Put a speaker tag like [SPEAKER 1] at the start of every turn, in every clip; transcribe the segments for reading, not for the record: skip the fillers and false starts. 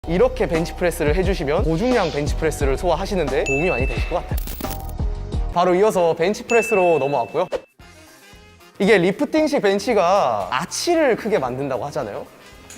[SPEAKER 1] 이렇게 벤치프레스를 해주시면 고중량 벤치프레스를 소화하시는데 도움이 많이 되실 것 같아요. 바로 이어서 벤치프레스로 넘어왔고요. 이게 리프팅식 벤치가 아치를 크게 만든다고 하잖아요.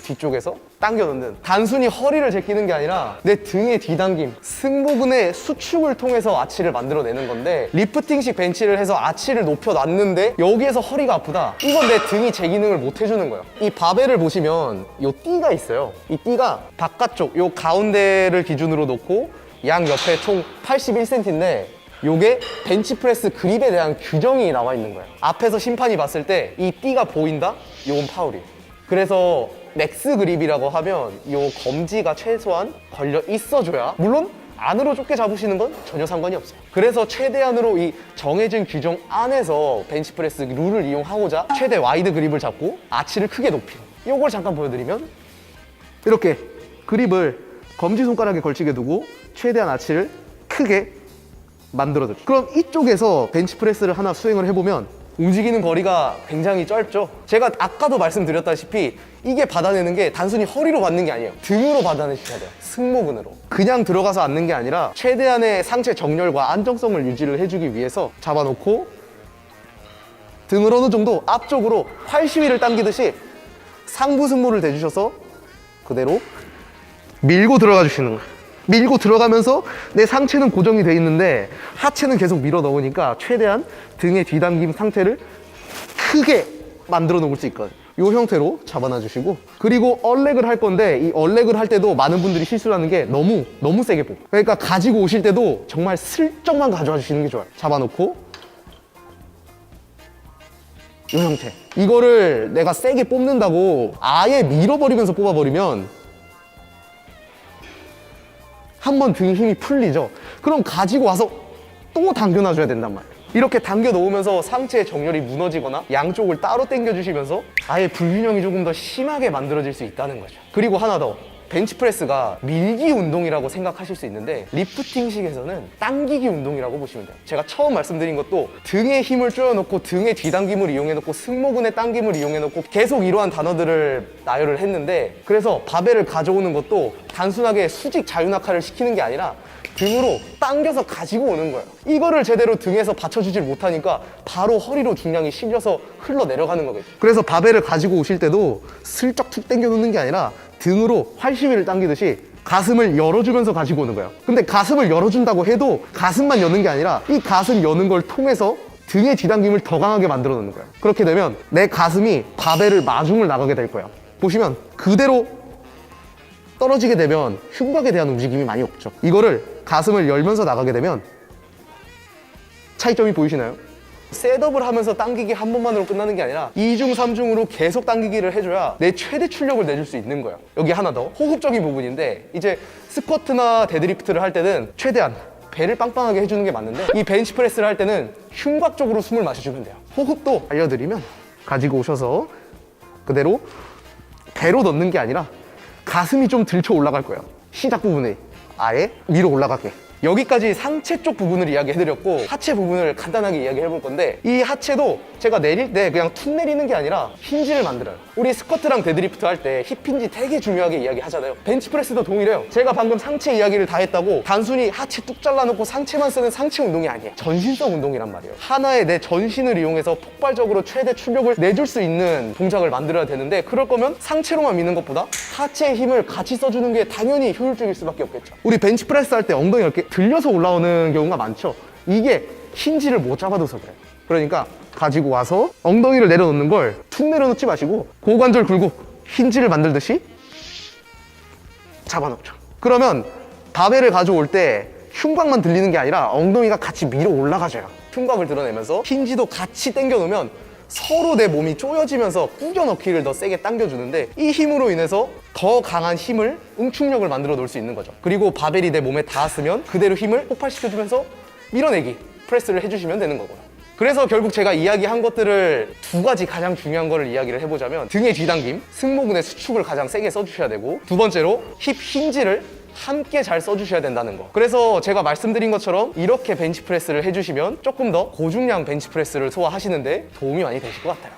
[SPEAKER 1] 뒤쪽에서 당겨 넣는, 단순히 허리를 제끼는 게 아니라 내 등의 뒤당김, 승모근의 수축을 통해서 아치를 만들어내는 건데, 리프팅식 벤치를 해서 아치를 높여놨는데 여기에서 허리가 아프다, 이건 내 등이 제 기능을 못 해주는 거예요. 이 바벨을 보시면 이 띠가 있어요. 이 띠가 바깥쪽 요 가운데를 기준으로 놓고 양 옆에 총 81cm인데 요게 벤치프레스 그립에 대한 규정이 나와 있는 거예요. 앞에서 심판이 봤을 때 이 띠가 보인다? 요건 파울이에요. 그래서 맥스 그립이라고 하면 요 검지가 최소한 걸려 있어줘야, 물론 안으로 좁게 잡으시는 건 전혀 상관이 없어요. 그래서 최대한으로 이 정해진 규정 안에서 벤치프레스 룰을 이용하고자 최대 와이드 그립을 잡고 아치를 크게 높이는, 요걸 잠깐 보여드리면 이렇게 그립을 검지손가락에 걸치게 두고 최대한 아치를 크게 만들어줘. 그럼 이쪽에서 벤치프레스를 하나 수행을 해보면 움직이는 거리가 굉장히 짧죠. 제가 아까도 말씀드렸다시피 이게 받아내는 게 단순히 허리로 받는 게 아니에요. 등으로 받아내셔야 돼요. 승모근으로. 그냥 들어가서 앉는 게 아니라 최대한의 상체 정렬과 안정성을 유지를 해주기 위해서 잡아놓고 등을 어느 정도 앞쪽으로 팔시위를 당기듯이 상부 승모를 대주셔서 그대로 밀고 들어가 주시는 거예요. 밀고 들어가면서 내 상체는 고정이 돼 있는데 하체는 계속 밀어 넣으니까 최대한 등의 뒤당김 상태를 크게 만들어 놓을 수 있거든요. 이 형태로 잡아놔 주시고, 그리고 얼렉을 할 건데 이 얼렉을 할 때도 많은 분들이 실수를 하는 게 너무 세게 뽑고, 그러니까 가지고 오실 때도 정말 슬쩍만 가져와 주시는 게 좋아요. 잡아놓고 이 형태, 이거를 내가 세게 뽑는다고 아예 밀어버리면서 뽑아버리면 한번 등 힘이 풀리죠. 그럼 가지고 와서 또 당겨놔줘야 된단 말이에요. 이렇게 당겨 놓으면서 상체의 정렬이 무너지거나 양쪽을 따로 당겨 주시면서 아예 불균형이 조금 더 심하게 만들어질 수 있다는 거죠. 그리고 하나 더, 벤치프레스가 밀기 운동이라고 생각하실 수 있는데 리프팅식에서는 당기기 운동이라고 보시면 돼요. 제가 처음 말씀드린 것도 등의 힘을 쪼여놓고 등의 뒤당김을 이용해놓고 승모근의 당김을 이용해놓고 계속 이러한 단어들을 나열을 했는데, 그래서 바벨을 가져오는 것도 단순하게 수직 자유낙하를 시키는 게 아니라 등으로 당겨서 가지고 오는 거예요. 이거를 제대로 등에서 받쳐주질 못하니까 바로 허리로 중량이 실려서 흘러내려가는 거겠죠. 그래서 바벨을 가지고 오실 때도 슬쩍 툭 당겨 놓는 게 아니라 등으로 활시위를 당기듯이 가슴을 열어주면서 가지고 오는 거예요. 근데 가슴을 열어준다고 해도 가슴만 여는 게 아니라 이 가슴 여는 걸 통해서 등의 뒤당김을 더 강하게 만들어 놓는 거예요. 그렇게 되면 내 가슴이 바벨을 마중을 나가게 될 거예요. 보시면 그대로 떨어지게 되면 흉곽에 대한 움직임이 많이 없죠. 이거를 가슴을 열면서 나가게 되면 차이점이 보이시나요? 셋업을 하면서 당기기 한 번만으로 끝나는 게 아니라 2중, 3중으로 계속 당기기를 해줘야 내 최대 출력을 내줄 수 있는 거예요. 여기 하나 더, 호흡적인 부분인데, 이제 스쿼트나 데드리프트를 할 때는 최대한 배를 빵빵하게 해주는 게 맞는데 이 벤치프레스를 할 때는 흉곽 쪽으로 숨을 마셔주면 돼요. 호흡도 알려드리면 가지고 오셔서 그대로 배로 넣는 게 아니라 가슴이 좀 들쳐 올라갈 거예요. 시작 부분에 아예 위로 올라가게. 여기까지 상체 쪽 부분을 이야기해드렸고, 하체 부분을 간단하게 이야기해볼 건데, 이 하체도 제가 내릴 때 그냥 툭 내리는 게 아니라 힌지를 만들어요. 우리 스쿼트랑 데드리프트 할 때 힙 힌지 되게 중요하게 이야기하잖아요. 벤치프레스도 동일해요. 제가 방금 상체 이야기를 다 했다고 단순히 하체 뚝 잘라놓고 상체만 쓰는 상체 운동이 아니에요. 전신성 운동이란 말이에요. 하나의 내 전신을 이용해서 폭발적으로 최대 출력을 내줄 수 있는 동작을 만들어야 되는데, 그럴 거면 상체로만 미는 것보다 하체의 힘을 같이 써주는 게 당연히 효율적일 수밖에 없겠죠. 우리 벤치프레스 할 때 엉덩이 이렇게 들려서 올라오는 경우가 많죠. 이게 힌지를 못 잡아둬서 그래요. 그러니까 가지고 와서 엉덩이를 내려놓는 걸 툭 내려놓지 마시고 고관절 굴곡 힌지를 만들듯이 잡아놓죠. 그러면 바벨을 가져올 때 흉곽만 들리는 게 아니라 엉덩이가 같이 밀어 올라가져요. 흉곽을 드러내면서 힌지도 같이 당겨 놓으면 서로 내 몸이 쪼여지면서 꾸겨 넣기를 더 세게 당겨주는데, 이 힘으로 인해서 더 강한 힘을, 응축력을 만들어 놓을 수 있는 거죠. 그리고 바벨이 내 몸에 닿았으면 그대로 힘을 폭발시켜주면서 밀어내기, 프레스를 해주시면 되는 거고요. 그래서 결국 제가 이야기한 것들을 두 가지 가장 중요한 거를 이야기를 해보자면, 등의 뒤당김, 승모근의 수축을 가장 세게 써주셔야 되고, 두 번째로 힙 힌지를 함께 잘 써주셔야 된다는 거. 그래서 제가 말씀드린 것처럼 이렇게 벤치프레스를 해주시면 조금 더 고중량 벤치프레스를 소화하시는데 도움이 많이 되실 것 같아요.